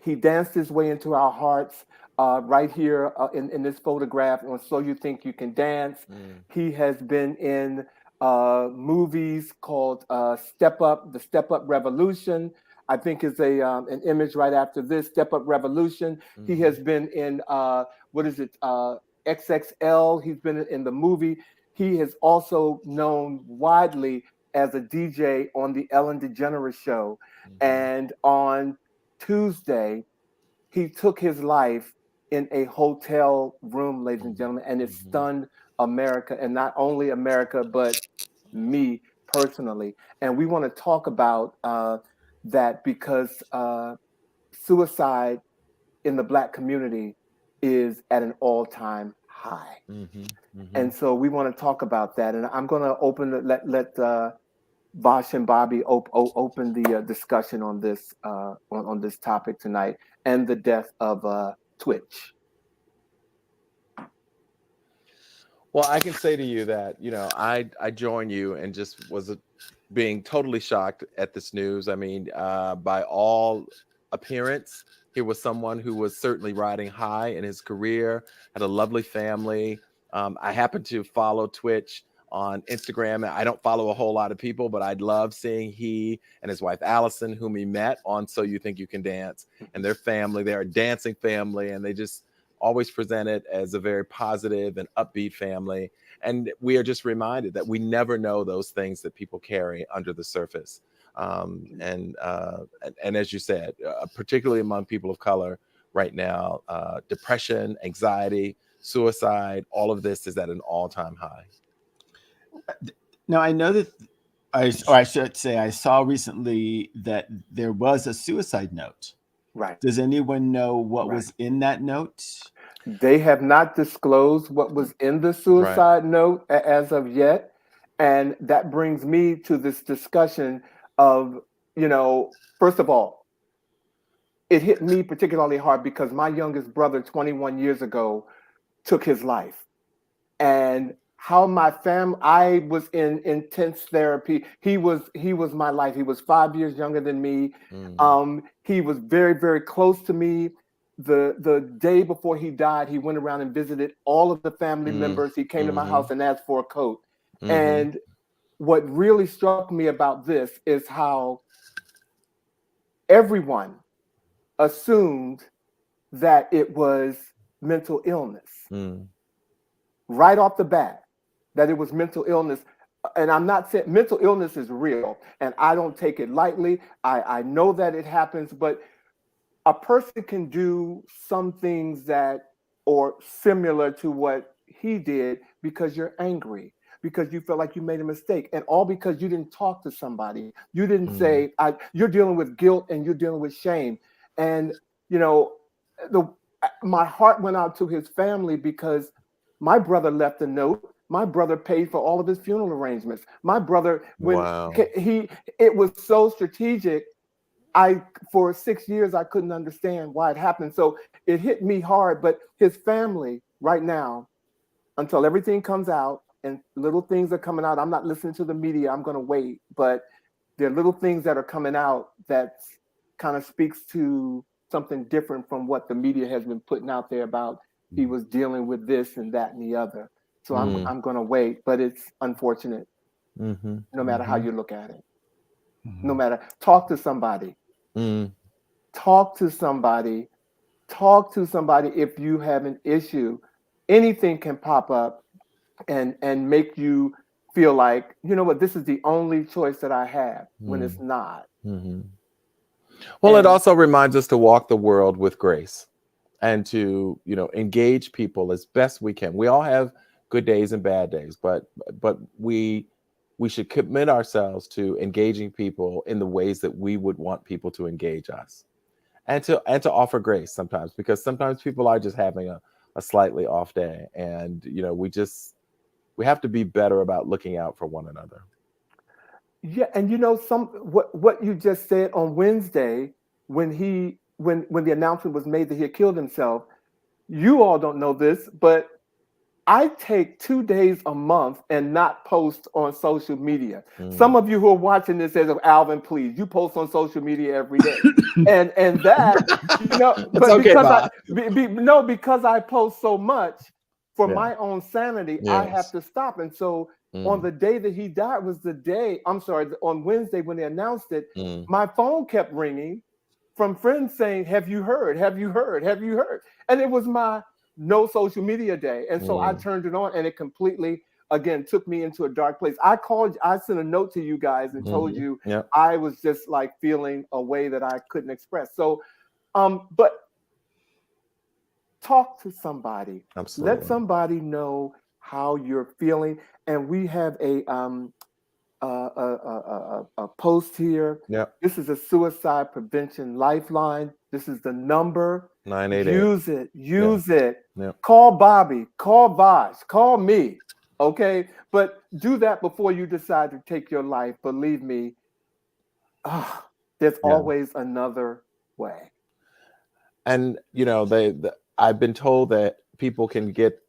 He danced his way into our hearts right here in this photograph on So You Think You Can Dance. He has been in movies called Step Up, the Step Up Revolution. I think is an image right after this, Step Up Revolution. He has been in, XXL. He's been in the movie. He is also known widely as a DJ on the Ellen DeGeneres show. And on Tuesday, he took his life in a hotel room, ladies and gentlemen, and it stunned America, and not only America, but me personally. And we want to talk about that because suicide in the Black community is at an all-time high. And so we want to talk about that. And I'm going to let Vash and Bobby open the discussion on this on this topic tonight and the death of Twitch. Well, I can say to you that, I join you and just was being totally shocked at this news. I mean, by all appearance, he was someone who was certainly riding high in his career, had a lovely family. I happen to follow Twitch on Instagram. I don't follow a whole lot of people, but I'd love seeing he and his wife, Allison, whom he met on So You Think You Can Dance, and their family. They're a dancing family, and they just always present it as a very positive and upbeat family. And we are just reminded that we never know those things that people carry under the surface. And as you said, particularly among people of color right now, depression, anxiety, suicide, all of this is at an all-time high. Now, I know that I should say, I saw recently that there was a suicide note. Right. Does anyone know what was in that note? They have not disclosed what was in the suicide note as of yet. And that brings me to this discussion of, first of all, it hit me particularly hard because my youngest brother 21 years ago took his life. And how my family, I was in intense therapy. He was my life. He was 5 years younger than me. He was very, very close to me. The day before he died, he went around and visited all of the family members. He came to my house and asked for a coat. And what really struck me about this is how everyone assumed that it was mental illness. Right off the bat, that it was mental illness. And I'm not saying mental illness is real, and I don't take it lightly. I know that it happens, but a person can do some things that or similar to what he did because you're angry, because you feel like you made a mistake, and all because you didn't talk to somebody. You didn't say, you're dealing with guilt and you're dealing with shame. And, my heart went out to his family because my brother left a note. My brother paid for all of his funeral arrangements. My brother, it was so strategic. For 6 years, I couldn't understand why it happened. So it hit me hard, but his family right now, until everything comes out and little things are coming out, I'm not listening to the media. I'm going to wait, but there are little things that are coming out that kind of speaks to something different from what the media has been putting out there about he was dealing with this and that and the other. So I'm going to wait, but it's unfortunate. Mm-hmm. No matter how you look at it. Mm-hmm. No matter, talk to somebody. Mm. Talk to somebody. Talk to somebody if you have an issue. Anything can pop up and make you feel like, you know what, this is the only choice that I have when it's not. Mm-hmm. Well, it also reminds us to walk the world with grace and to, engage people as best we can. We all have good days and bad days, but we should commit ourselves to engaging people in the ways that we would want people to engage us, and to offer grace sometimes, because sometimes people are just having a slightly off day, and we have to be better about looking out for one another. Yeah, and what you just said on Wednesday when the announcement was made that he had killed himself, you all don't know this, but I take 2 days a month and not post on social media. Some of you who are watching this says, Alvin, please, you post on social media every day. and that, but okay, because I post so much for my own sanity, I have to stop. And so on the day that he died on Wednesday when they announced it, my phone kept ringing from friends saying, have you heard? Have you heard? Have you heard? And it was my no social media day. And so I turned it on and it completely, again, took me into a dark place. I sent a note to you guys and told you I was just like feeling a way that I couldn't express. So, but talk to somebody. Absolutely. Let somebody know how you're feeling. And we have a post here. Yep. This is a suicide prevention lifeline. This is the number. 988. Use it. Yep. Call Bobby, call Vash, call me. Okay. But do that before you decide to take your life. Believe me, there's always another way. And, I've been told that people can get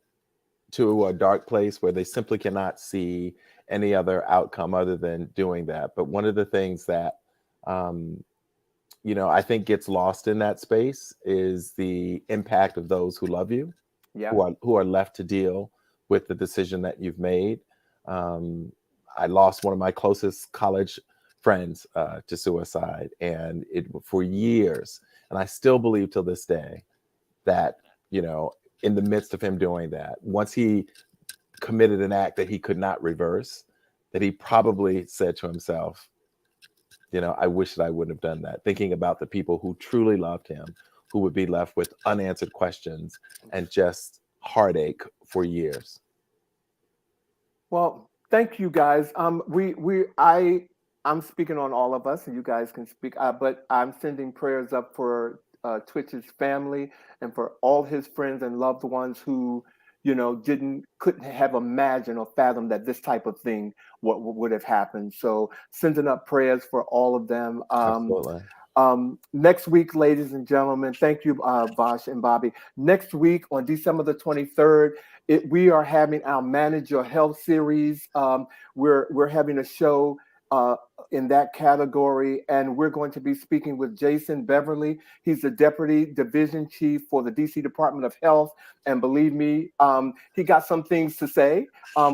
to a dark place where they simply cannot see any other outcome other than doing that. But one of the things that, I think gets lost in that space is the impact of those who love you, who are left to deal with the decision that you've made. I lost one of my closest college friends to suicide, and for years, and I still believe till this day that, in the midst of him doing that, once he committed an act that he could not reverse, that he probably said to himself, I wish that I wouldn't have done that, thinking about the people who truly loved him, who would be left with unanswered questions and just heartache for years. Well, thank you guys. I'm speaking on all of us, and you guys can speak, but I'm sending prayers up for Twitch's family and for all his friends and loved ones who, couldn't have imagined or fathomed that this type of thing would have happened. So sending up prayers for all of them. Absolutely. Next week, ladies and gentlemen, thank you, Vash and Bobby. Next week on December the 23rd, we are having our Manage Your Health series. We're having a show in that category, and we're going to be speaking with Jason Beverly. He's the Deputy Division Chief for the DC Department of Health, and believe me, he got some things to say.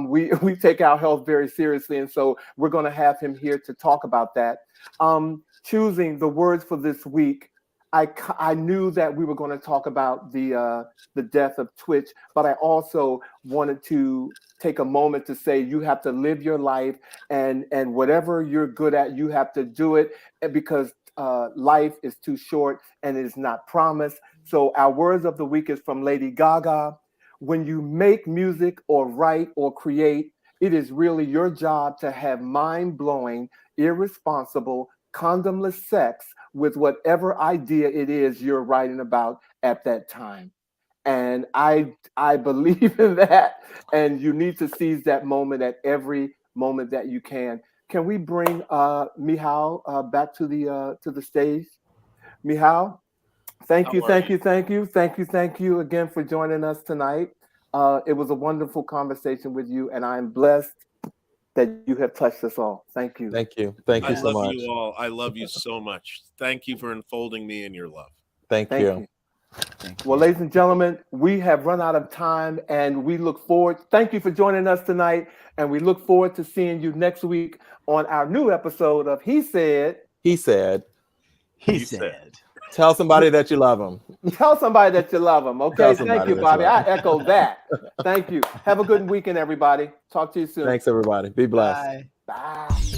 We take our health very seriously, and so we're going to have him here to talk about that. Choosing the words for this week, I knew that we were going to talk about the death of Twitch, but I also wanted to take a moment to say you have to live your life, and whatever you're good at, you have to do it, because life is too short and it is not promised. So our words of the week is from Lady Gaga. When you make music or write or create, it is really your job to have mind-blowing, irresponsible, condomless sex with whatever idea it is you're writing about at that time. And I believe in that, and you need to seize that moment at every moment that you can. Can we bring Michal back to the stage? Michal, thank you again for joining us tonight. It was a wonderful conversation with you, and I'm blessed that you have touched us all. Thank you. Thank you so much. I love you all. I love you so much. Thank you for enfolding me in your love. Thank you. Thank you. Well, ladies and gentlemen, we have run out of time, and we look forward. Thank you for joining us tonight, and we look forward to seeing you next week on our new episode of He Said. He said. He said. Tell somebody that you love them. Tell somebody that you love them. Okay, Tell thank somebody you, that you Bobby. love I echo that. Thank you. Have a good weekend, everybody. Talk to you soon. Thanks, everybody. Be blessed. Bye. Bye.